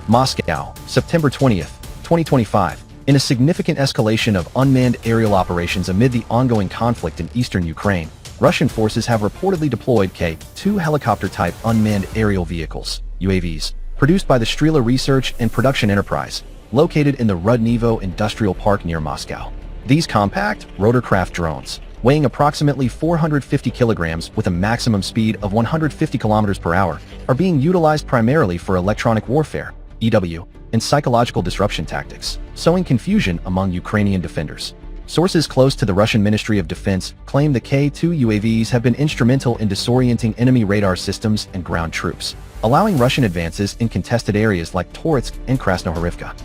Moscow, September 20th, 2025. In a significant escalation of unmanned aerial operations amid the ongoing conflict in eastern Ukraine, Russian forces have reportedly deployed K-2 helicopter-type unmanned aerial vehicles, UAVs, produced by the Strela Research and Production Enterprise, located in the Rudnevo Industrial Park near Moscow. These compact, rotorcraft drones, weighing approximately 450 kilograms with a maximum speed of 150 kilometers per hour, are being utilized primarily for electronic warfare, EW, and psychological disruption tactics, sowing confusion among Ukrainian defenders. Sources close to the Russian Ministry of Defense claim the K-2 UAVs have been instrumental in disorienting enemy radar systems and ground troops, allowing Russian advances in contested areas like Toretsk and Krasnohorivka.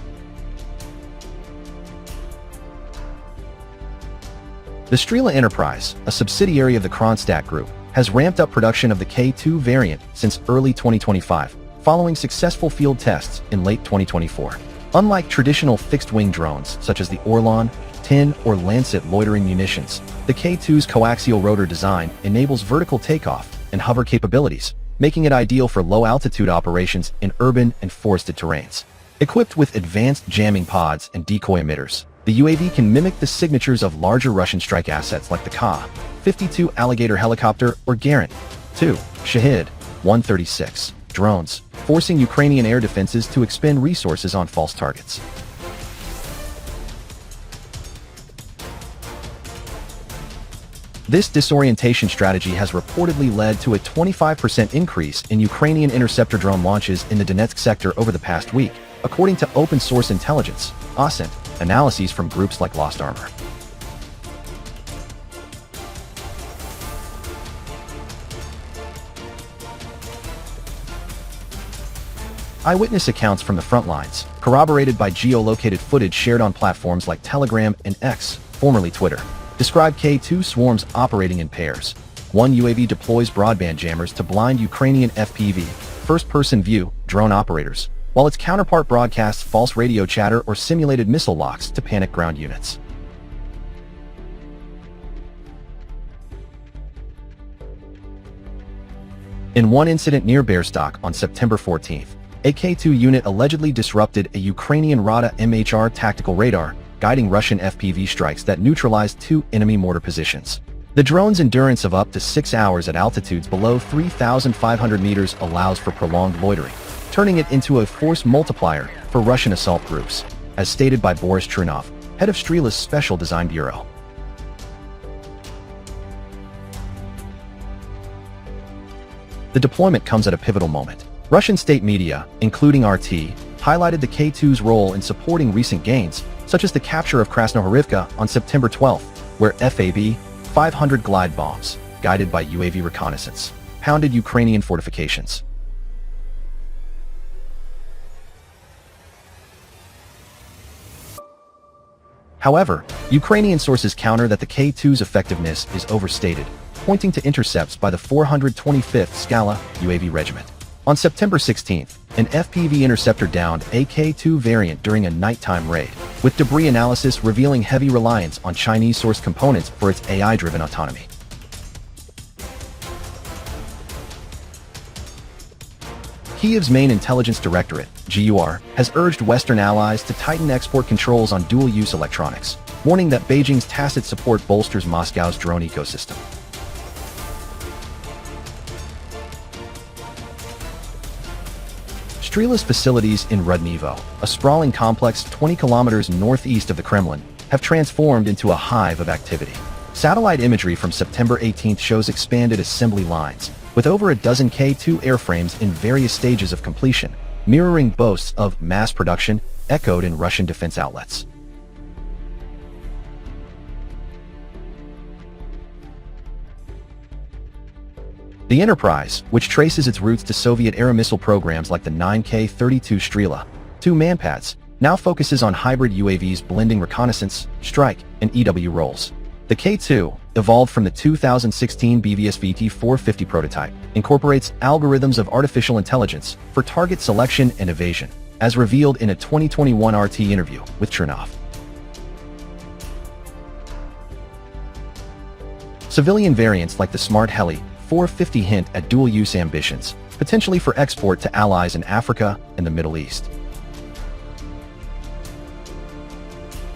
The Strela Enterprise, a subsidiary of the Kronstadt Group, has ramped up production of the K-2 variant since early 2025, following successful field tests in late 2024. Unlike traditional fixed-wing drones such as the Orlan, Tin, or Lancet loitering munitions, the K-2's coaxial rotor design enables vertical takeoff and hover capabilities, making it ideal for low-altitude operations in urban and forested terrains. Equipped with advanced jamming pods and decoy emitters, the UAV can mimic the signatures of larger Russian strike assets like the Ka-52 Alligator helicopter or Garant-2 Shahid-136 drones, forcing Ukrainian air defenses to expend resources on false targets. This disorientation strategy has reportedly led to a 25% increase in Ukrainian interceptor drone launches in the Donetsk sector over the past week, according to open-source intelligence, OSINT, analyses from groups like Lost Armor. Eyewitness accounts from the front lines, corroborated by geolocated footage shared on platforms like Telegram and X, formerly Twitter, describe K-2 swarms operating in pairs. One UAV deploys broadband jammers to blind Ukrainian FPV, first-person view, drone operators, while its counterpart broadcasts false radio chatter or simulated missile locks to panic ground units. In one incident near Bearstock on September 14th, a K-2 unit allegedly disrupted a Ukrainian Rada MHR tactical radar, guiding Russian FPV strikes that neutralized two enemy mortar positions. The drone's endurance of up to 6 hours at altitudes below 3,500 meters allows for prolonged loitering, turning it into a force multiplier for Russian assault groups, as stated by Boris Trunov, head of Strela's Special Design Bureau. The deployment comes at a pivotal moment. Russian state media, including RT, highlighted the K-2's role in supporting recent gains, such as the capture of Krasnohorivka on September 12th, where FAB-500 glide bombs, guided by UAV reconnaissance, pounded Ukrainian fortifications. However, Ukrainian sources counter that the K-2's effectiveness is overstated, pointing to intercepts by the 425th Strela UAV Regiment. On September 16th, an FPV interceptor downed a K-2 variant during a nighttime raid, with debris analysis revealing heavy reliance on Chinese-sourced components for its AI-driven autonomy. Kiev's main intelligence directorate, GUR, has urged Western allies to tighten export controls on dual-use electronics, warning that Beijing's tacit support bolsters Moscow's drone ecosystem. Strela's facilities in Rudnevo, a sprawling complex 20 kilometers northeast of the Kremlin, have transformed into a hive of activity. Satellite imagery from September 18th shows expanded assembly lines, with over a dozen K-2 airframes in various stages of completion, mirroring boasts of mass production echoed in Russian defense outlets. The enterprise, which traces its roots to Soviet-era missile programs like the 9K-32 Strela, 2 manpads, now focuses on hybrid UAVs blending reconnaissance, strike, and EW roles. The K-2, evolved from the 2016 BVSVT-450 prototype, incorporates algorithms of artificial intelligence for target selection and evasion, as revealed in a 2021 RT interview with Trunov. Civilian variants like the Smart Heli 450 hint at dual-use ambitions, potentially for export to allies in Africa and the Middle East.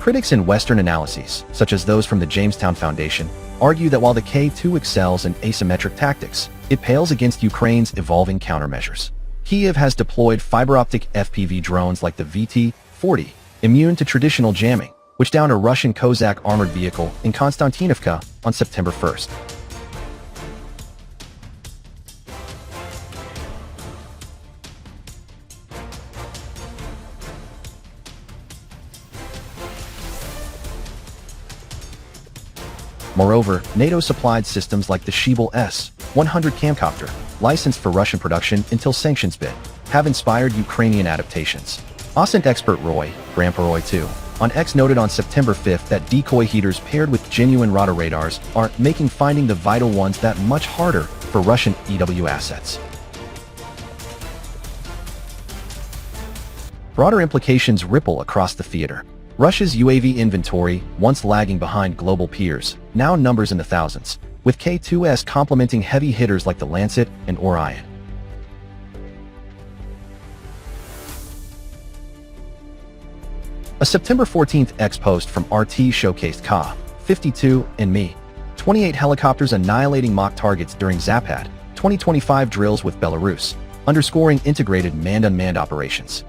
Critics in Western analyses, such as those from the Jamestown Foundation, argue that while the K-2 excels in asymmetric tactics, it pales against Ukraine's evolving countermeasures. Kyiv has deployed fiber-optic FPV drones like the VT-40, immune to traditional jamming, which downed a Russian Kozak armored vehicle in Konstantinivka on September 1st. Moreover, NATO supplied systems like the Shebel S-100 camcopter, licensed for Russian production until sanctions bid, have inspired Ukrainian adaptations. OSINT expert Roy, Grandpa 2, on X noted on September 5th that decoy heaters paired with genuine radar radars are making finding the vital ones that much harder for Russian EW assets. Broader implications ripple across the theater. Russia's UAV inventory, once lagging behind global peers, now numbers in the thousands, with K-2s complementing heavy hitters like the Lancet and Orion. A September 14th X post from RT showcased Ka-52 and Mi-28 helicopters annihilating mock targets during Zapad 2025 drills with Belarus, underscoring integrated manned-unmanned operations.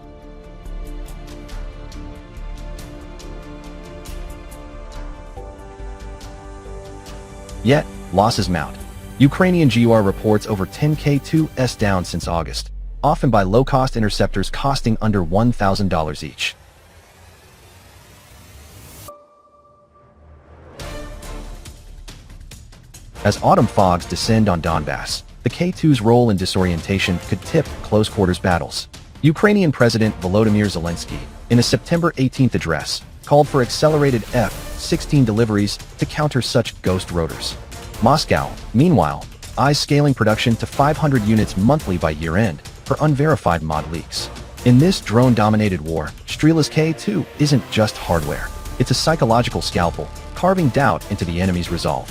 Yet, losses mount. Ukrainian GUR reports over 10 K-2s down since August, often by low-cost interceptors costing under $1,000 each. As autumn fogs descend on Donbass, the K-2's role in disorientation could tip close-quarters battles. Ukrainian President Volodymyr Zelensky, in a September 18th address, called for accelerated F-16 deliveries to counter such ghost rotors. Moscow, meanwhile, eyes scaling production to 500 units monthly by year-end per unverified mod leaks. In this drone-dominated war, Strela's K-2 isn't just hardware. It's a psychological scalpel, carving doubt into the enemy's resolve.